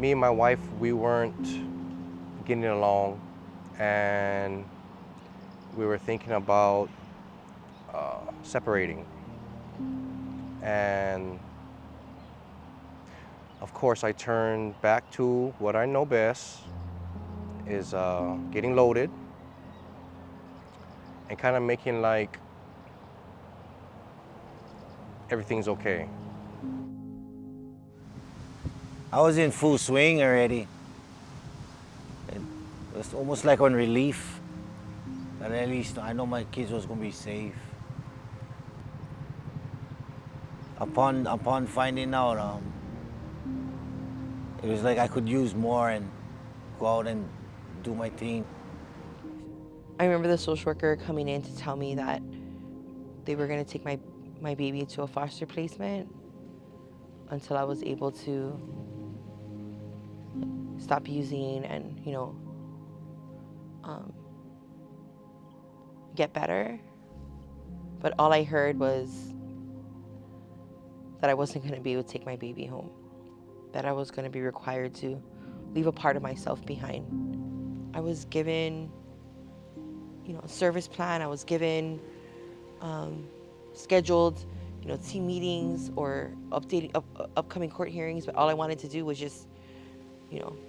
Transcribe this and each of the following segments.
Me and my wife, we weren't getting along, and we were thinking about separating. And of course, I turned back to what I know best, is getting loaded and kind of making like everything's okay. I was in full swing already. It was almost like on relief. But at least I know my kids was gonna be safe. Upon finding out, it was like I could use more and go out and do my thing. I remember the social worker coming in to tell me that they were going to take my baby to a foster placement until I was able to stop using and, get better. But all I heard was that I wasn't going to be able to take my baby home, that I was going to be required to leave a part of myself behind. I was given, a service plan. I was given scheduled, team meetings or upcoming court hearings. But all I wanted to do was just,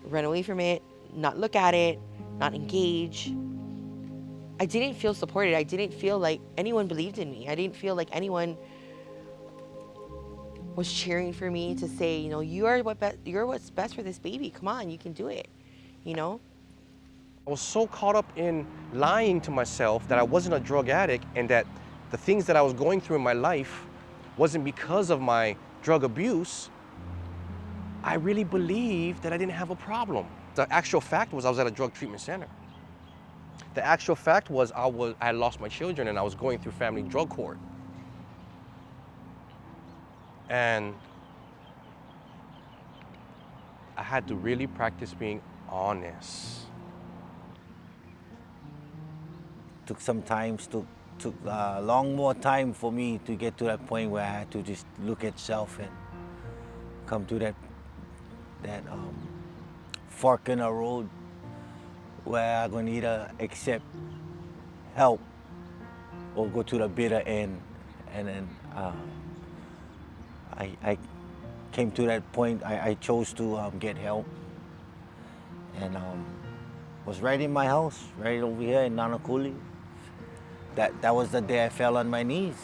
run away from it, not look at it, not engage. I didn't feel supported. I didn't feel like anyone believed in me. I didn't feel like anyone was cheering for me to say, you're what's best for this baby. Come on, you can do it, I was so caught up in lying to myself that I wasn't a drug addict and that the things that I was going through in my life wasn't because of my drug abuse. I really believed that I didn't have a problem. The actual fact was I was at a drug treatment center. The actual fact was I had lost my children and I was going through family drug court. And I had to really practice being honest. Took some time, took a long more time for me to get to that point where I had to just look at self and come to that fork in the road where I'm gonna either accept help or go to the bitter end. And then I came to that point. I chose to get help, and was right in my house, right over here in Nanakuli. That was the day I fell on my knees,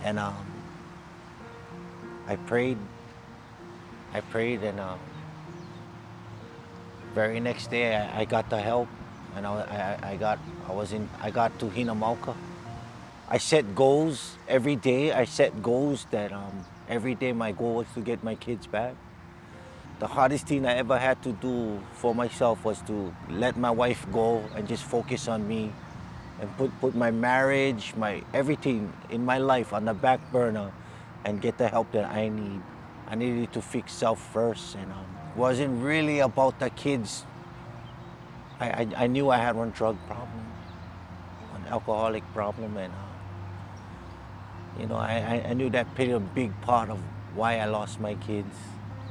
and I prayed, and very next day I got the help, and I got to Hinamauka. I set goals every day. I set goals that every day my goal was to get my kids back. The hardest thing I ever had to do for myself was to let my wife go and just focus on me and put my marriage, my everything in my life on the back burner and get the help that I need. I needed to fix self first, and it wasn't really about the kids. I knew I had one drug problem, one alcoholic problem, and I knew that played a big part of why I lost my kids.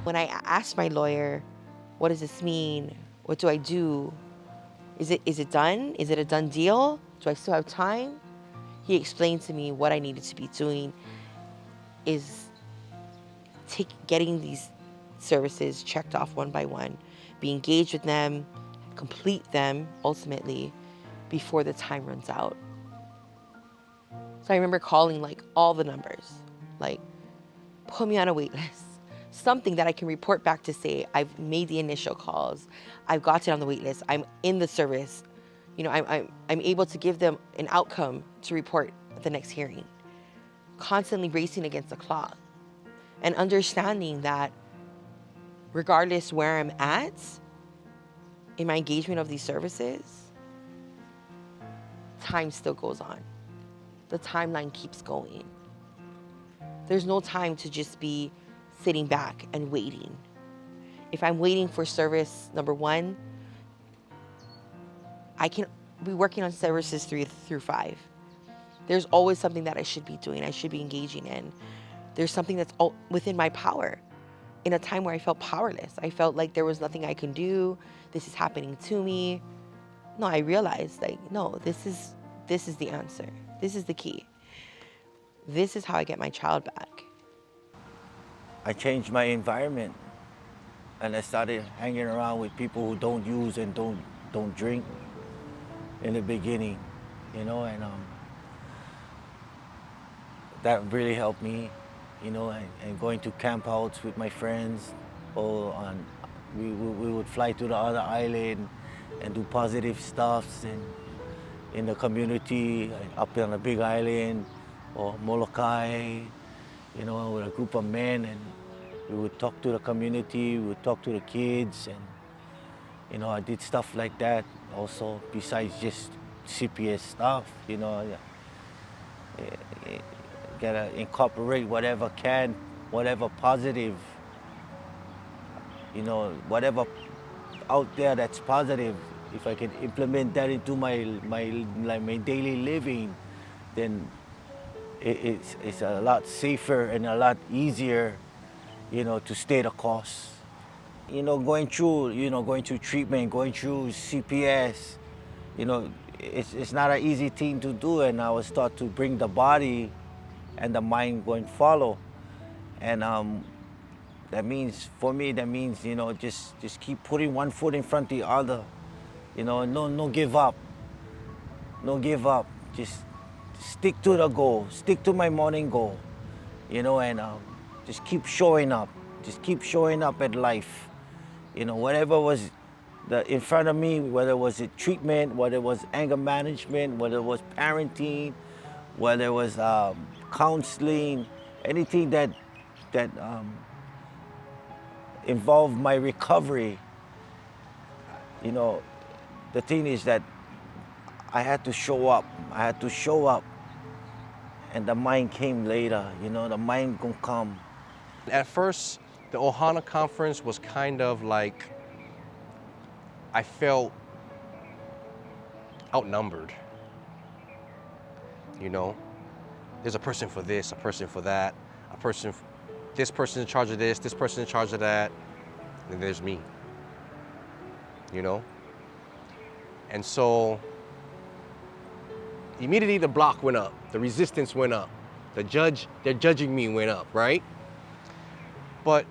When I asked my lawyer, what does this mean? What do I do? Is it done? Is it a done deal? Do I still have time? He explained to me what I needed to be doing is getting these services checked off one by one, be engaged with them, complete them ultimately before the time runs out. So I remember calling like all the numbers, like put me on a wait list, something that I can report back to say I've made the initial calls, I've gotten on the wait list, I'm in the service, I'm able to give them an outcome to report at the next hearing. Constantly racing against the clock and understanding that regardless where I'm at in my engagement of these services, time still goes on. The timeline keeps going. There's no time to just be sitting back and waiting. If I'm waiting for service number 1, I can be working on services 3 through 5. There's always something that I should be doing, I should be engaging in. There's something that's within my power. in a time where I felt powerless. I felt like there was nothing I can do. This is happening to me. No, I realized like, no, this is the answer. This is the key. This is how I get my child back. I changed my environment, and I started hanging around with people who don't use and don't drink in the beginning, and that really helped me, and going to camp outs with my friends, or we would fly to the other island and do positive stuffs and in the community, up on the Big Island or Molokai, with a group of men, and we would talk to the community, we would talk to the kids, and I did stuff like that also besides just CPS stuff, gotta incorporate whatever positive, whatever out there that's positive. If I can implement that into my daily living, then it's a lot safer and a lot easier, to stay the course. Going through treatment, going through CPS, it's not an easy thing to do, and I was taught to bring the body and the mind going follow. And that means, for me, just keep putting one foot in front of the other. No give up. No give up. Just stick to the goal. Stick to my morning goal. And just keep showing up. Just keep showing up at life. Whatever was in front of me, whether it was treatment, whether it was anger management, whether it was parenting, whether it was counseling, anything that involved my recovery. The thing is that I had to show up. I had to show up, and the mind came later. The mind gonna come. At first, the Ohana conference was kind of like, I felt outnumbered. There's a person for this, a person for that, this person's in charge of this person's in charge of that, and there's me. And so immediately the block went up, the resistance went up, they're judging me went up, right? But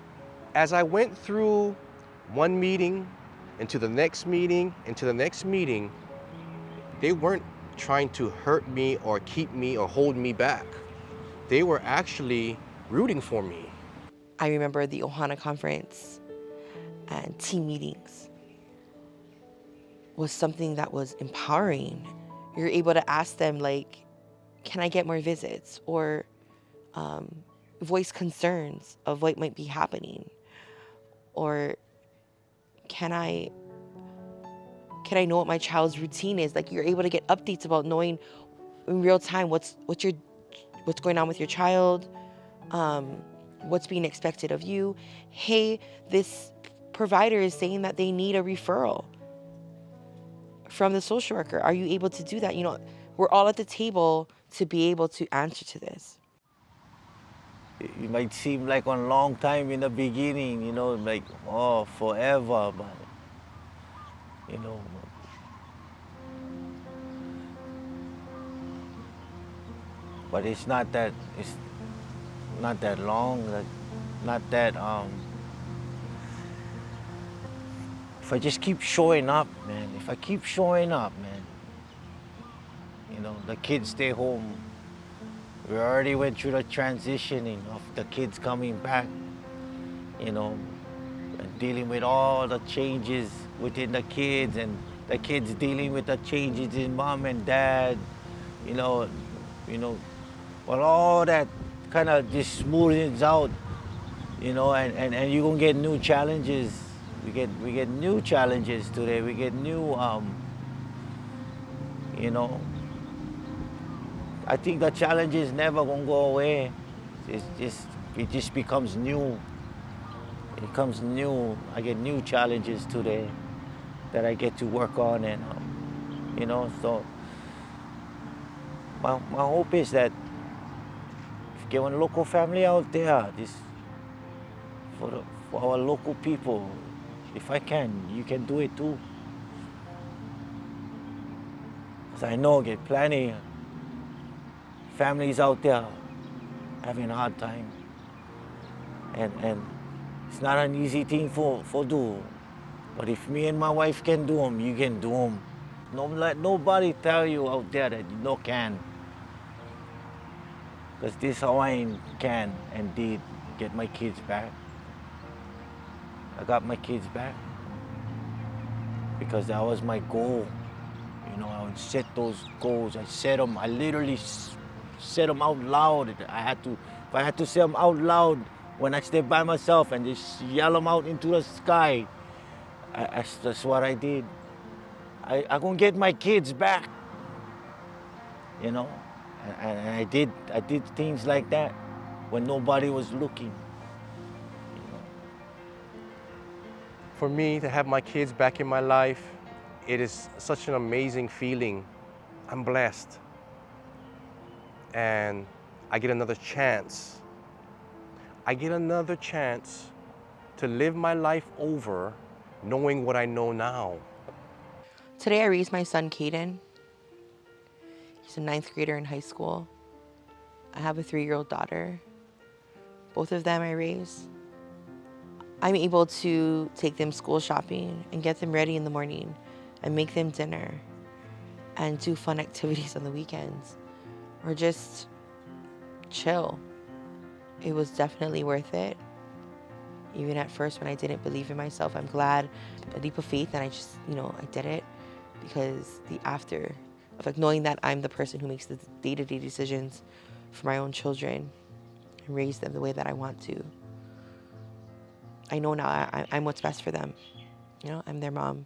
as I went through one meeting, into the next meeting, into the next meeting, they weren't trying to hurt me or keep me or hold me back. They were actually rooting for me. I remember the Ohana conference and team meetings was something that was empowering. You're able to ask them, like, can I get more visits? Or voice concerns of what might be happening. Or can I know what my child's routine is? Like, you're able to get updates about knowing in real time what's going on with your child, what's being expected of you. Hey, this provider is saying that they need a referral from the social worker. Are you able to do that? We're all at the table to be able to answer to this. It might seem like a long time in the beginning, like, oh, forever, but, but it's not that long, not that, if I just keep showing up, man, the kids stay home. We already went through the transitioning of the kids coming back, and dealing with all the changes within the kids, and the kids dealing with the changes in mom and dad, well, all that kind of just smooths out, and you're gonna get new challenges. We get new challenges today. We get new, I think the challenge is never gonna go away. It just becomes new. It becomes new. I get new challenges today that I get to work on, and so my hope is that if you get one local family out there, just for our local people. If I can, you can do it too. 'Cause I know get plenty families out there having a hard time. And it's not an easy thing for do. But if me and my wife can do them, you can do them. Don't let nobody tell you out there that you no can. Because this Hawaiian can and did get my kids back. I got my kids back because that was my goal. You know, I would set those goals. I set them. I literally said them out loud. If I had to say them out loud when I stay by myself and just yell them out into the sky, that's what I did. I gonna get my kids back. You know, and I did things like that when nobody was looking. For me to have my kids back in my life, it is such an amazing feeling. I'm blessed. And I get another chance. I get another chance to live my life over knowing what I know now. Today I raised my son, Caden. He's a 9th grader in high school. I have a 3-year-old daughter. Both of them I raise. I'm able to take them school shopping and get them ready in the morning and make them dinner and do fun activities on the weekends or just chill. It was definitely worth it. Even at first when I didn't believe in myself, I'm glad, a leap of faith, and I just, I did it because the after of like knowing that I'm the person who makes the day-to-day decisions for my own children and raise them the way that I want to. I know now I'm what's best for them. I'm their mom.